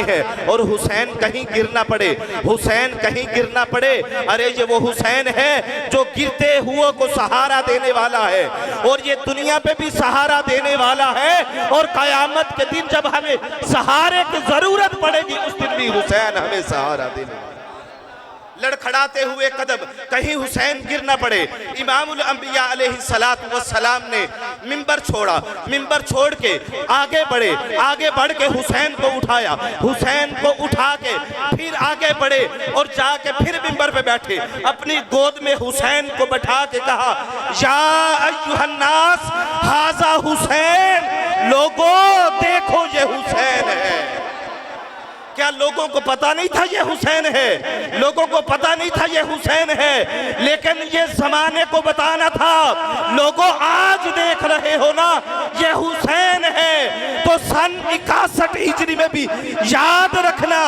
हैं और हुसैन कहीं गिर ना पड़े, हुसैन कहीं गिर ना पड़े। अरे ये वो हुसैन है जो गिरते हुए को सहारा देने वाला है और ये दुनिया पे भी सहारा देने वाला है, और कयामत के दिन जब हमें सहारे की जरूरत पड़ेगी उस दिन भी हुसैन हमें सहारा देने वाला। लड़खड़ाते हुए कदम, कहीं हुसैन गिर ना पड़े। इमामुल अंबिया अलैहिस्सलातु वस्सलाम ने मिंबर छोड़ा, मिंबर छोड़ के आगे बढ़े, आगे बढ़ के हुसैन को उठाया, हुसैन को उठा के फिर आगे बढ़े और जाके फिर मिंबर पे बैठे, अपनी गोद में हुसैन को बैठा के कहा, या अय्युहन्नास हाजा हुसैन, लोगों देखो ये हुसैन है। क्या लोगों को पता नहीं था ये हुसैन है? लोगों को पता नहीं था ये हुसैन है, लेकिन ये जमाने को बताना था, लोगों आज देख रहे हो ना ये हुसैन है, तो सन 61 हिजरी में भी याद रखना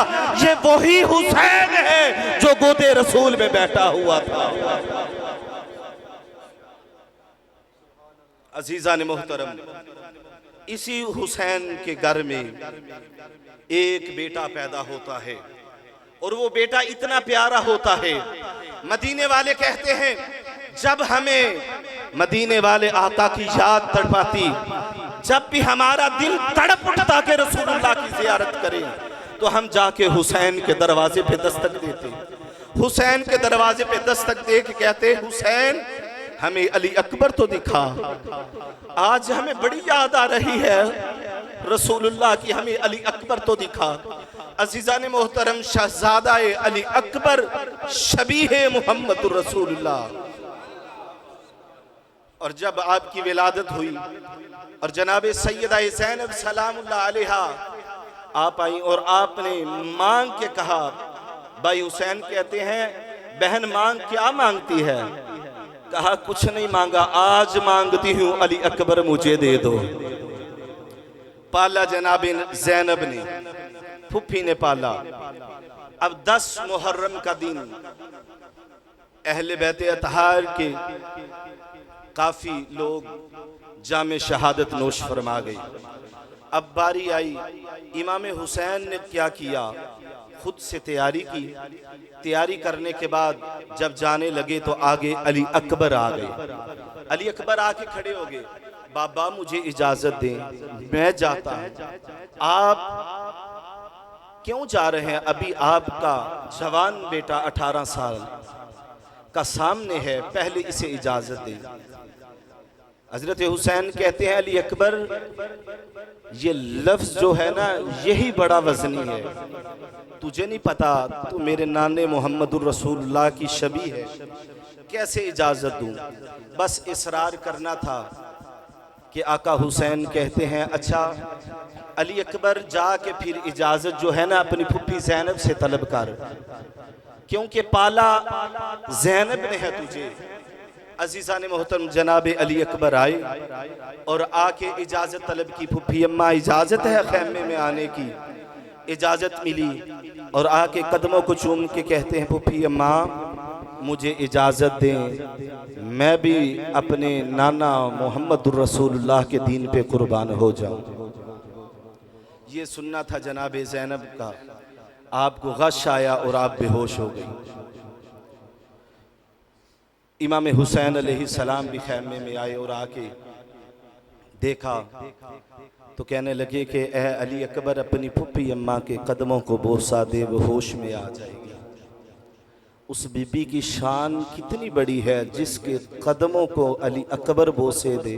ये वही हुसैन है जो गोदे रसूल में बैठा हुआ था। अजीजान मोहतरम, इसी हुसैन के घर में एक बेटा पैदा होता है और वो बेटा इतना प्यारा होता है, मदीने वाले कहते हैं जब हमें मदीने वाले आका की याद तड़पाती, जब भी हमारा दिल तड़प उठता कि रसूलुल्लाह की ज़ियारत करें, तो हम जाके हुसैन के दरवाजे पे दस्तक देते, हुसैन के दरवाजे पे दस्तक दे के कहते, हुसैन हमें अली अकबर तो दिखा, आज हमें बड़ी याद आ रही है रसूलुल्लाह की, हमें अली अकबर तो दिखा। अजीज़ान मोहतरम, शहजादा अली अकबर शबीहे मोहम्मदुर रसूलुल्लाह, और जब आपकी विलादत हुई और जनाब सैयदा ज़ैनब सलामुल्लाह अलैहा आप आई और आपने मांग के कहा, भाई हुसैन कहते हैं बहन मांग क्या मांगती है? कहा कुछ नहीं मांगा, आज मांगती हूँ अली अकबर मुझे दे दो। पाला जनाब ज़ैनब ने, फुफ्फी ने पाला। अब 10 मुहर्रम का दिन, अहले बैत अतहार के काफी लोग जामे शहादत नोश फरमा गई। अब बारी आई, इमाम हुसैन ने क्या किया, खुद से तैयारी की, तैयारी करने के बाद जब जाने लगे तो आगे अली अकबर आ गए। अली अकबर आके खड़े हो गए, बाबा मुझे इजाजत दें, मैं जाता हूं। आप क्यों जा रहे हैं? अभी आपका जवान बेटा 18 साल का सामने है, पहले इसे इजाजत दें। हजरत हुसैन कहते हैं अली अकबर ये लफ्ज जो है ना यही बड़ा वजनी है, तुझे नहीं पता तू मेरे नाने मोहम्मदुर रसूलुल्लाह की शबी है, कैसे इजाजत दूं? बस इसरार करना था कि आका हुसैन कहते हैं अच्छा अली अकबर जाके फिर इजाजत जो है ना अपनी फुफ्फी ज़ैनब से तलब कर, क्योंकि पाला ज़ैनब ने है तुझे। अजीज़ान मोहतरम, जनाब अली अकबर आए और आके इजाजत तलब की, फुफ्फी अम्मा इजाजत है खैमे में आने की? इजाजत मिली और आके कदमों को चूम के कहते हैं फुफ्फी अम्मा मुझे इजाजत दें, मैं भी अपने नाना मोहम्मदुर रसूलुल्लाह के दीन पे कुर्बान हो जाऊं। ये सुनना था जनाब ज़ैनब का, आपको गश आया और आप बेहोश हो गई। इमाम हुसैन अलैहिस्सलाम भी खैमे में आए और आके देखा तो कहने लगे कि ए अली अकबर अपनी फुफ्फी अम्मा के कदमों को बोसा दे, वो होश में आ जाएगी। उस बीबी की शान कितनी बड़ी है जिसके कदमों को अली अकबर बोसे दे।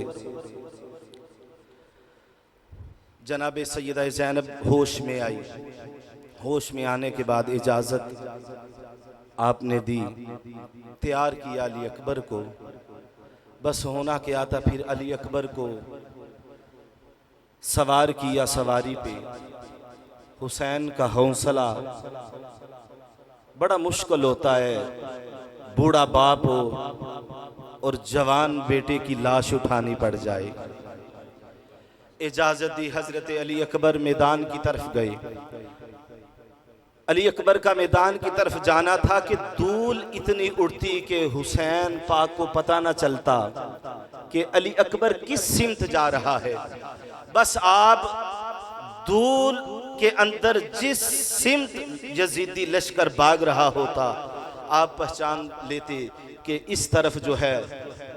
जनाब सैयदा ज़ैनब होश में आई, होश में आने के बाद इजाज़त आपने दी, तैयार किया अली अकबर को। बस होना क्या था, फिर अली अकबर को सवार किया सवारी पे। हुसैन का हौसला बड़ा मुश्किल होता है, बूढ़ा बाप हो और जवान बेटे की लाश उठानी पड़ जाए। इजाजत दी, हजरत अली अकबर मैदान की तरफ गए। अली अकबर का मैदान की तरफ जाना था कि धूल इतनी उड़ती कि हुसैन पाक को पता न चलता कि अली अकबर किस सिमत जा रहा है। बस आप धूल के अंदर जिस सिमत यजीदी लश्कर भाग रहा होता, आप पहचान लेते कि इस तरफ जो है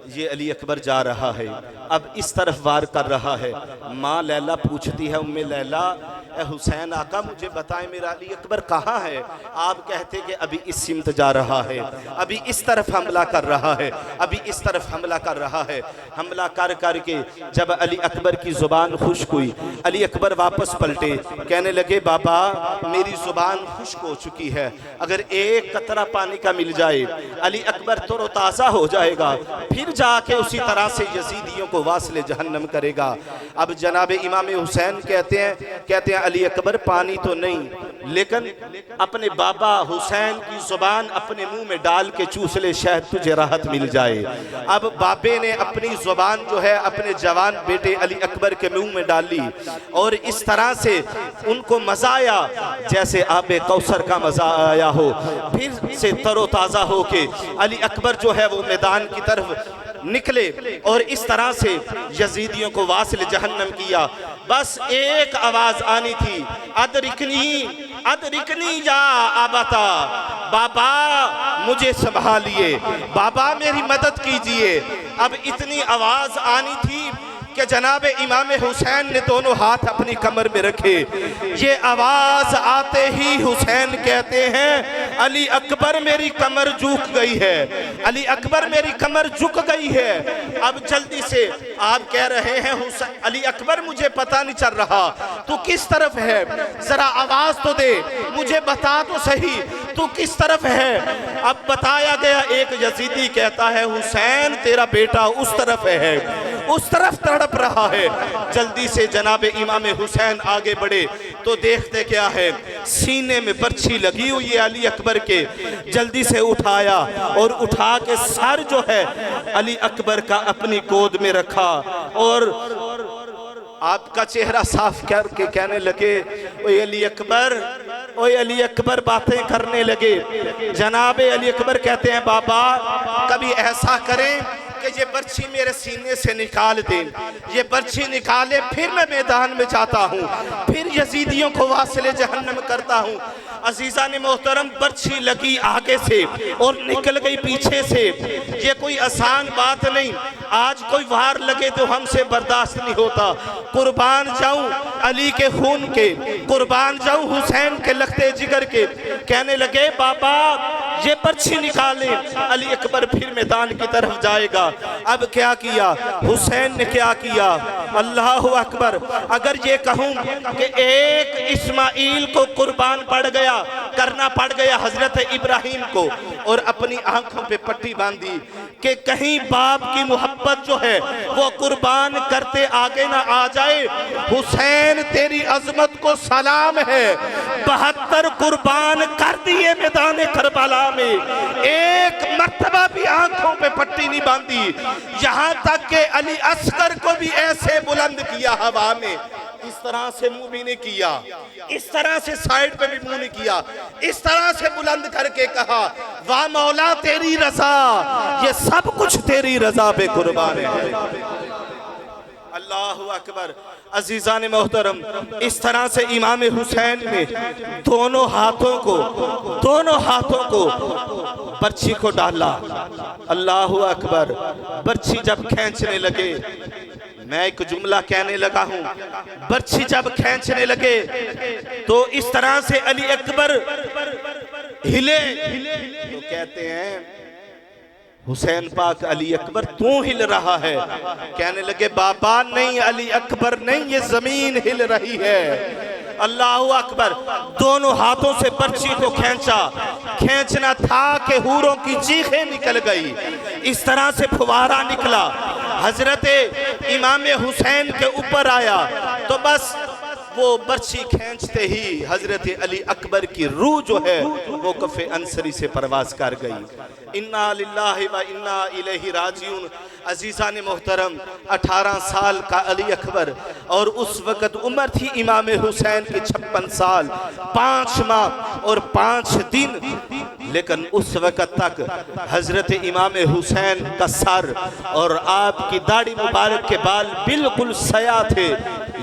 ये अली अकबर जा रहा है, अब इस तरफ वार कर रहा है। माँ लैला पूछती है, उम्मे लैला, ए हुसैन आका मुझे बताएं मेरा अली अकबर कहाँ है? आप कहते कि अभी इस सिमत जा रहा है, अभी इस तरफ हमला कर रहा है, अभी इस तरफ हमला कर रहा है। हमला कर करके जब अली अकबर की ज़ुबान खुश्क हुई, अली अकबर वापस पलटे, कहने लगे बाबा मेरी ज़ुबान खुश्क हो चुकी है, अगर एक कतरा पानी का मिल जाए अली अकबर तरोताज़ा हो जाएगा, फिर जाके उसी तरह से यजीदियों को वास्ले जहन्नम करेगा। अब जनाब इमाम हुसैन कहते हैं अली अकबर पानी तो नहीं, लेकिन अपने बाबा हुसैन की जुबान अपने मुंह में डाल के चूस ले, शायद तुझे राहत मिल जाए। अब बाबे ने अपनी जुबान जो है अपने जवान बेटे अली अकबर के मुंह में डाली और इस तरह से उनको मजा आया जैसे आबे कौसर का मजा आया हो। फिर से तरोताज़ा हो के अली अकबर जो है वो मैदान की तरफ निकले और इस तरह से यजीदियों को वासिल जहन्नम किया। बस एक आवाज आनी थी, अदरिकनी या आबता, बाबा मुझे संभालिए, बाबा मेरी मदद कीजिए। अब इतनी आवाज आनी थी कि जनाब इमाम हुसैन ने दोनों हाथ अपनी कमर में रखे। ये आवाज आते ही हुसैन कहते हैं अली अकबर मेरी कमर झुक गई है, अली अकबर मेरी कमर झुक गई है। अब जल्दी से आप कह रहे हैं हुसैन अली अकबर मुझे पता नहीं चल रहा तू किस तरफ है, जरा आवाज तो दे, मुझे बता तो सही तू किस तरफ है। अब बताया गया, एक यजीदी कहता है हुसैन तेरा बेटा उस तरफ है, उस तरफ तड़प रहा है। जल्दी से जनाब इमाम हुसैन आगे बढ़े तो देखते क्या है, सीने में बर्छी लगी हुई है अली अकबर के। जल्दी से उठाया और उठा के सर जो है अली अकबर का अपनी गोद में रखा और आपका चेहरा साफ करके कहने लगे ओए अली अकबर, ओए अली अकबर, बातें करने लगे। जनाब अली अकबर कहते हैं बाबा कभी ऐसा करें कि ये बर्छी मेरे सीने से निकाल दें, ये बर्छी निकाले फिर मैं मैदान में जाता हूँ, फिर यजीदियों को वासिले जहन्नम करता हूँ। अजीजा ने मोहतरम बर्छी लगी आगे से और निकल गई पीछे से। ये कोई आसान बात नहीं, आज कोई वार लगे तो हमसे बर्दाश्त नहीं होता। कुर्बान जाऊं अली के खून के, कुर्बान जाऊं हुसैन के लगते जिगर के। कहने लगे बाबा ये बर्छी निकाले, अली अकबर फिर मैदान की तरफ जाएगा। अब क्या किया हुसैन ने, क्या किया, अल्लाह अकबर। अगर ये कहूं कि एक इस्माइल को कुर्बान पड़ गया, करना पड़ गया हजरत इब्राहिम को, और अपनी आंखों पे पट्टी बांधी कि कहीं बाप की मोहब्बत जो है वो कुर्बान करते आगे ना आ जाए। हुसैन तेरी अजमत को सलाम है, 72 कुर्बान कर दिए मैदान करबला में, एक मर्तबा भी आंखों पे पट्टी नहीं बांधी। यहां तक कि अली असगर को भी ऐसे बुलंद किया हवा में, इस तरह से मुंह भी नहीं किया, इस तरह से साइड पे भी मुंह नहीं किया, इस तरह से बुलंद करके कहा वाह मौला तेरी रजा, ये सब कुछ तेरी रजा पे कुर्बान है। अल्लाहु अकबर। अजीजा ने मोहतरम, इस तरह से इमाम हुसैन ने दोनों हाथों को बर्छी को डाला। अल्लाहु अकबर। बर्छी जब खींचने लगे, मैं एक जुमला कहने लगा हूं, बर्छी जब खींचने लगे तो इस तरह से अली अकबर हिले तो कहते हैं हुसैन पाक अली अकबर तू हिल रहा है। कहने लगे बाबा नहीं अली अकबर नहीं, ये जमीन हिल रही है। अल्लाहु अकबर। दोनों हाथों से बर्छी को खींचना था कि हूरों की चीखें निकल गई, इस तरह से फुवारा निकला, हजरत इमाम हुसैन के ऊपर आया। तो बस वो बर्छी खींचते ही हजरत अली अकबर की रूह जो है वो कफ़े अंसरी से परवाज कर गई। इन्ना लिल्लाहि व इन्ना इलैहि राजिऊन। अजीज़ा ने मोहतरम 18 साल का अली अकबर, और उस वक़्त उम्र थी इमाम हुसैन की 56 साल 5 माह और 5 दिन। लेकिन उस वक़्त तक हजरत इमाम हुसैन का सर और आपकी दाढ़ी मुबारक के बाल बिल्कुल सया थे,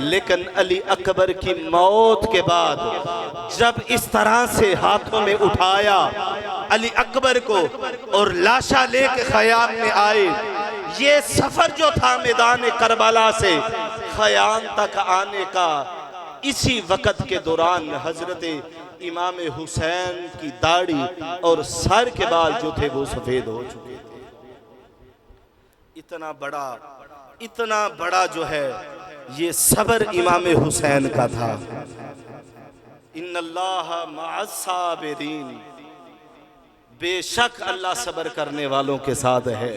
लेकिन अली अकबर की मौत के बाद जब इस तरह से हाथों में उठाया अली अकबर को और लाशा लेके खयाम में आए, ये सफर जो था मैदान करबला से खयाम तक आने का, इसी वक़्त के दौरान हजरत इमाम हुसैन की दाढ़ी और सर के बाल जो थे वो सफेद हो चुके थे। इतना बड़ा जो है ये सबर इमाम हुसैन का था। इन्नल्लाह मअस्साबिरीन, बेशक अल्लाह सबर करने वालों के साथ है।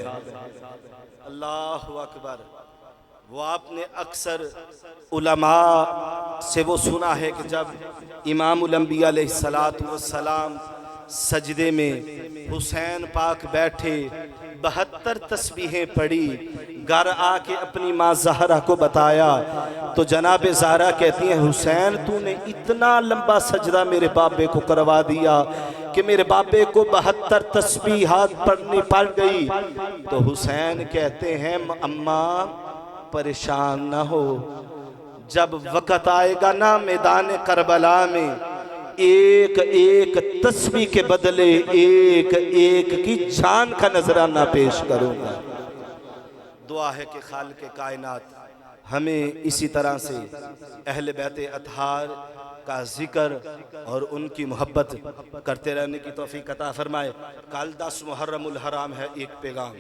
अल्लाहु अकबर। वो आपने अक्सर उलमा से वो सुना है कि जब इमामुल अंबिया अलैहिस्सलातु वस्सलाम सजदे में हुसैन पाक बैठे 72 तस्बीहें पढ़ी, घर आके अपनी माँ ज़हरा को बताया तो जनाब ज़हरा कहती हैं हुसैन तूने इतना लंबा सजदा मेरे बाबे को करवा दिया कि मेरे बाबे को 72 तस्बीहात पढ़नी पड़ गई। तो हुसैन कहते हैं अम्मा परेशान ना हो, जब वक़्त आएगा ना मैदान करबला में एक एक तस्बीह के बदले एक एक की जान का नजराना पेश करूंगा। दुआ है कि खालिक़ कायनात हमें इसी तरह से अहले बैत अतहार का जिक्र और उनकी मोहब्बत करते रहने की तौफीक अता फरमाए। कल 10 मुहर्रमुल हराम है, एक पैगाम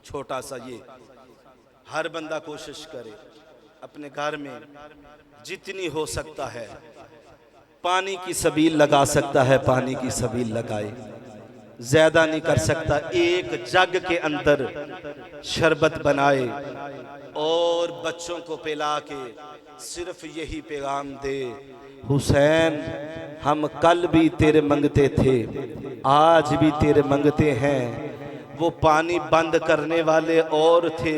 छोटा सा, ये हर बंदा कोशिश करे अपने घर में जितनी हो सकता है पानी की सबील लगा सकता है, पानी की सबील लगाए, ज्यादा नहीं कर सकता, एक जग के अंदर शरबत बनाए और बच्चों को पिला के सिर्फ यही पैगाम दे हुसैन हम कल भी तेरे मंगते थे, आज भी तेरे मंगते हैं। वो पानी बंद करने वाले और थे,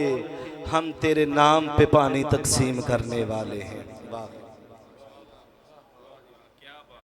हम तेरे नाम पे पानी तकसीम करने वाले हैं। वाह।